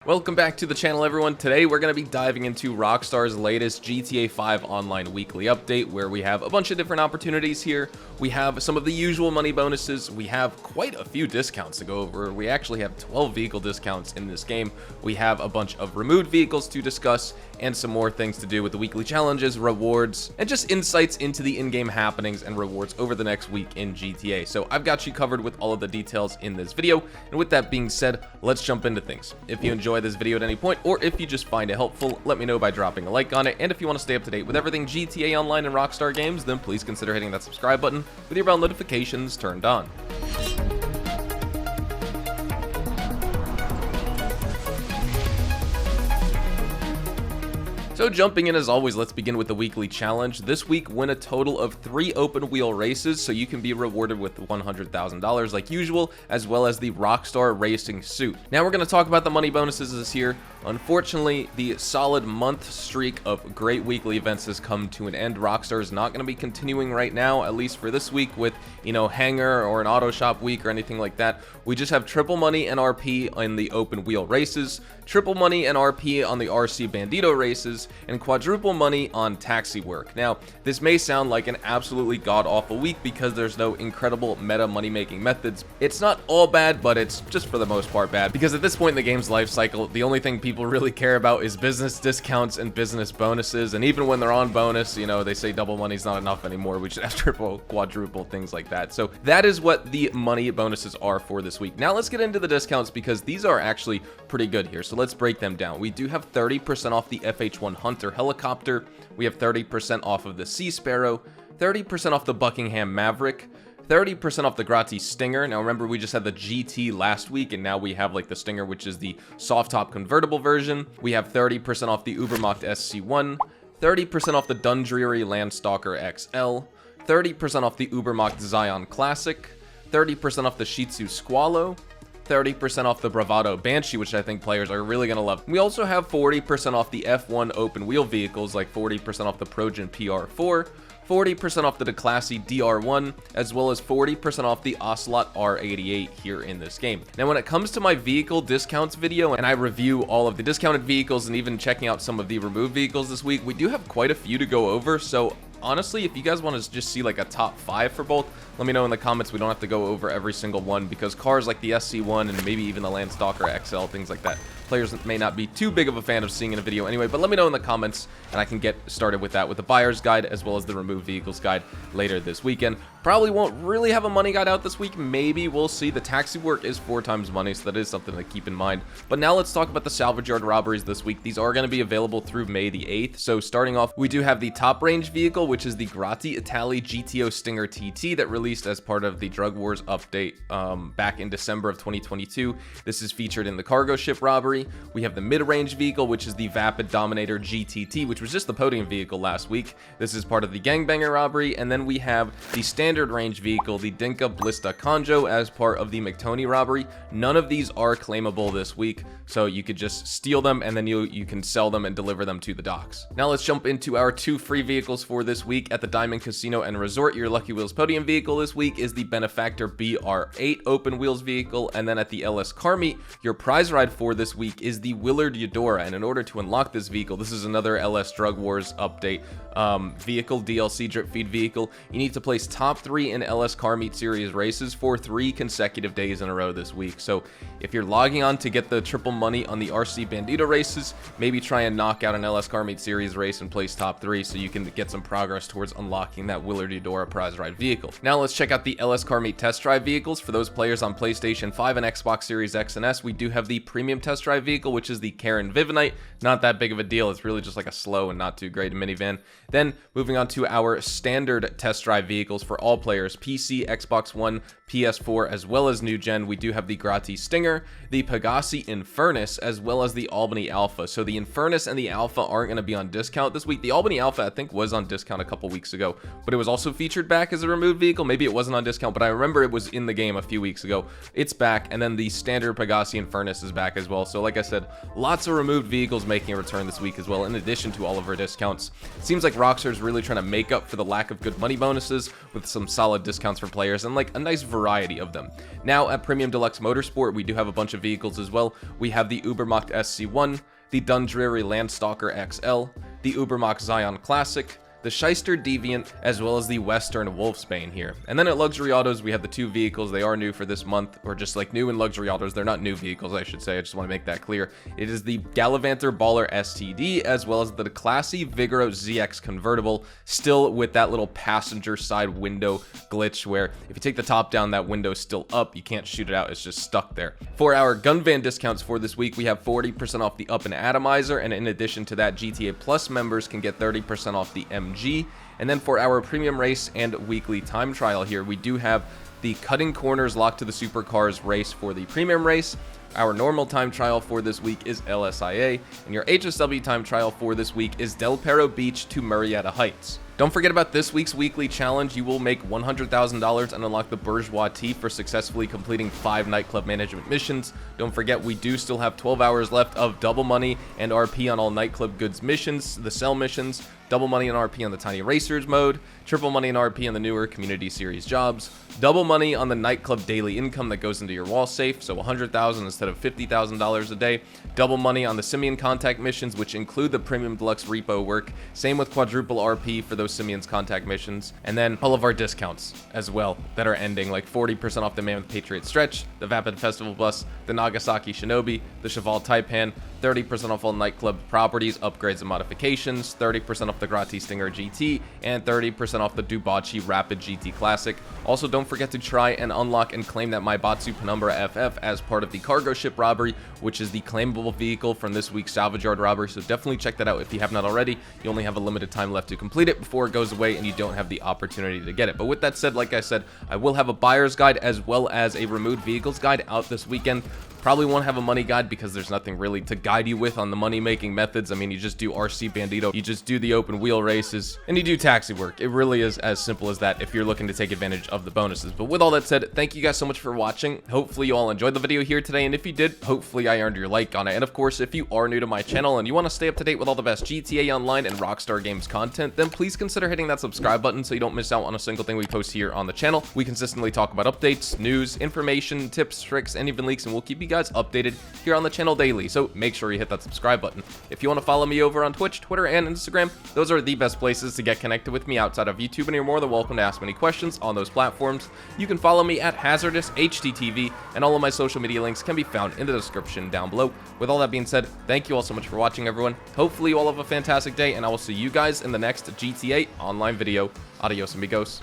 Welcome back to the channel, everyone. Today we're going to be diving into Rockstar's latest GTA 5 Online weekly update, where we have a bunch of different opportunities here. We have some of the usual money bonuses. We have quite a few discounts to go over. We actually have 12 vehicle discounts in this game. We have a bunch of removed vehicles to discuss, and some more things to do with the weekly challenges, rewards, and just insights into the in-game happenings and rewards over the next week in GTA. So I've got you covered with all of the details in this video, and with that being said, let's jump into things. If you enjoy this video at any point, or if you just find it helpful, let me know by dropping a like on it. And if you want to stay up to date with everything GTA Online and Rockstar Games, then please consider hitting that subscribe button with your bell notifications turned on. So jumping in as always, let's begin with the weekly challenge. This week, win a total of 3 open wheel races so you can be rewarded with $100,000 like usual, as well as the Rockstar Racing suit. Now we're going to talk about the money bonuses this year. Unfortunately, the solid month streak of great weekly events has come to an end. Rockstar is not going to be continuing right now, at least for this week, with, Hangar or an auto shop week or anything like that. We just have triple money and RP in the open wheel races, triple money and RP on the RC Bandito races, and quadruple money on taxi work. Now, this may sound like an absolutely god-awful week because there's no incredible meta money-making methods. It's not all bad, but it's just for the most part bad, because at this point in the game's life cycle, the only thing people really care about is business discounts and business bonuses, and even when they're on bonus, they say double money's not enough anymore. We should have triple, quadruple, things like that. So that is what the money bonuses are for this week. Now let's get into the discounts, because these are actually pretty good here. So let's break them down. We do have 30% off the FH1 Hunter helicopter. We have 30% off of the Sea Sparrow, 30% off the Buckingham Maverick, 30% off the Gratis Stinger. Now remember, we just had the GT last week, and now we have the Stinger, which is the soft top convertible version. We have 30% off the Ubermacht SC1, 30% off the Dundreary Landstalker XL, 30% off the Ubermacht Zion Classic, 30% off the Shih Tzu Squallow, 30% off the Bravado Banshee, which I think players are really going to love. We also have 40% off the F1 open wheel vehicles, like 40% off the Progen PR4, 40% off the Declassy DR1, as well as 40% off the Ocelot R88 here in this game. Now, when it comes to my vehicle discounts video, and I review all of the discounted vehicles and even checking out some of the removed vehicles this week, we do have quite a few to go over. So honestly, if you guys want to just see a top 5 for both, let me know in the comments. We don't have to go over every single one, because cars like the SC1 and maybe even the Landstalker XL, things like that, players may not be too big of a fan of seeing in a video anyway. But let me know in the comments, and I can get started with that, with the buyer's guide as well as the removed vehicles guide later this weekend. Probably won't really have a money guide out this week. Maybe we'll see. The taxi work is 4 times money, so that is something to keep in mind. But now let's talk about the Salvage Yard robberies this week. These are going to be available through May the 8th. So starting off, we do have the top range vehicle, which is the Grati Itali GTO Stinger TT that released as part of the Drug Wars update back in December of 2022. This is featured in the cargo ship robbery. We have the mid-range vehicle, which is the Vapid Dominator GTT, which was just the podium vehicle last week. This is part of the Gangbanger robbery. And then we have the standard range vehicle, the Dinka Blista Conjo, as part of the McTony robbery. None of these are claimable this week, so you could just steal them and then you can sell them and deliver them to the docks. Now let's jump into our 2 free vehicles for this week. At the Diamond Casino and Resort, your Lucky Wheels podium vehicle this week is the Benefactor BR8 open wheels vehicle, and then at the LS Car Meet, your prize ride for this week is the Willard Eudora. And in order to unlock this vehicle, this is another LS Drug Wars update vehicle, DLC drip feed vehicle. You need to place top 3 in LS Car Meet series races for 3 consecutive days in a row this week. So if you're logging on to get the triple money on the RC Bandito races, maybe try and knock out an LS Car Meet series race and place top 3 so you can get some progress towards unlocking that Willard Eudora prize ride vehicle. Now let's check out the LS Car Meet test drive vehicles. For those players on PlayStation 5 and Xbox Series X and S, we do have the premium test drive vehicle, which is the Karen Vivinite. Not that big of a deal. It's really just like a slow and not too great minivan. Then moving on to our standard test drive vehicles for all players, PC, Xbox One, PS4, as well as new gen, we do have the Gratis Stinger, the Pegassi Infernus, as well as the Albany Alpha. So the Infernus and the Alpha aren't going to be on discount this week. The Albany Alpha, I think, was on discount discount a couple weeks ago, but it was also featured back as a removed vehicle. Maybe it wasn't on discount, but I remember it was in the game a few weeks ago. It's back, and then the standard Pegassian Furnace is back as well. So like I said, lots of removed vehicles making a return this week as well, in addition to all of our discounts. It seems like Rockstar is really trying to make up for the lack of good money bonuses with some solid discounts for players and like a nice variety of them. Now at Premium Deluxe Motorsport, we do have a bunch of vehicles as well. We have the Ubermacht SC1, the Dundreary Landstalker XL, the Ubermacht Zion Classic, the Shyster Deviant, as well as the Western Wolfsbane here. And then at Luxury Autos, we have the two vehicles. They are new for this month, or just like new in Luxury Autos. They're not new vehicles, I should say. I just want to make that clear. It is the Gallivanter Baller STD, as well as the classy Vigoro ZX convertible, still with that little passenger side window glitch where if you take the top down, that window's still up. You can't shoot it out. It's just stuck there. For our gun van discounts for this week, we have 40% off the Up and Atomizer, and in addition to that, GTA Plus members can get 30% off the MG. And then for our premium race and weekly time trial here, we do have the Cutting Corners Locked to the Supercars race for the premium race. Our normal time trial for this week is LSIA, and your HSW time trial for this week is Del Perro Beach to Murrieta Heights. Don't forget about this week's weekly challenge. You will make $100,000 and unlock the Bourgeois Tee for successfully completing 5 nightclub management missions. Don't forget, we do still have 12 hours left of double money and RP on all nightclub goods missions, the sell missions, double money and RP on the Tiny Racers mode, triple money and RP on the newer Community Series jobs, double money on the nightclub daily income that goes into your wall safe, so $100,000 instead of $50,000 a day, double money on the Simeon contact missions, which include the Premium Deluxe repo work, same with quadruple RP for those Simeon's contact missions, and then all of our discounts as well that are ending, like 40% off the Mammoth Patriot Stretch, the Vapid Festival Bus, the Nagasaki Shinobi, the Cheval Taipan, 30% off all nightclub properties, upgrades and modifications, 30% off the Grati Stinger GT, and 30% off the Dubachi Rapid GT Classic. Also, don't forget to try and unlock and claim that Maibatsu Penumbra FF as part of the cargo ship robbery, which is the claimable vehicle from this week's Salvage Yard robbery, so definitely check that out if you have not already. You only have a limited time left to complete it before it goes away and you don't have the opportunity to get it. But with that said, like I said, I will have a buyer's guide as well as a removed vehicles guide out this weekend. Probably won't have a money guide because there's nothing really to guide you with on the money making methods. I mean, you just do RC Bandito, you just do the open wheel races, and you do taxi work. It really is as simple as that if you're looking to take advantage of the bonuses. But with all that said, thank you guys so much for watching. Hopefully you all enjoyed the video here today, and if you did, hopefully I earned your like on it. And of course, if you are new to my channel and you want to stay up to date with all the best GTA Online and Rockstar Games content, then please consider hitting that subscribe button so you don't miss out on a single thing we post here on the channel. We consistently talk about updates, news, information, tips, tricks, and even leaks, and we'll keep you guys updated here on the channel daily, so make sure you hit that subscribe button. If you want to follow me over on Twitch, Twitter, and Instagram, those are the best places to get connected with me outside of YouTube, and you're more than welcome to ask me any questions on those platforms. You can follow me at HazardousHDTV, and all of my social media links can be found in the description down below. With all that being said, thank you all so much for watching, everyone. Hopefully you all have a fantastic day, and I will see you guys in the next GTA Online video. Adios, amigos.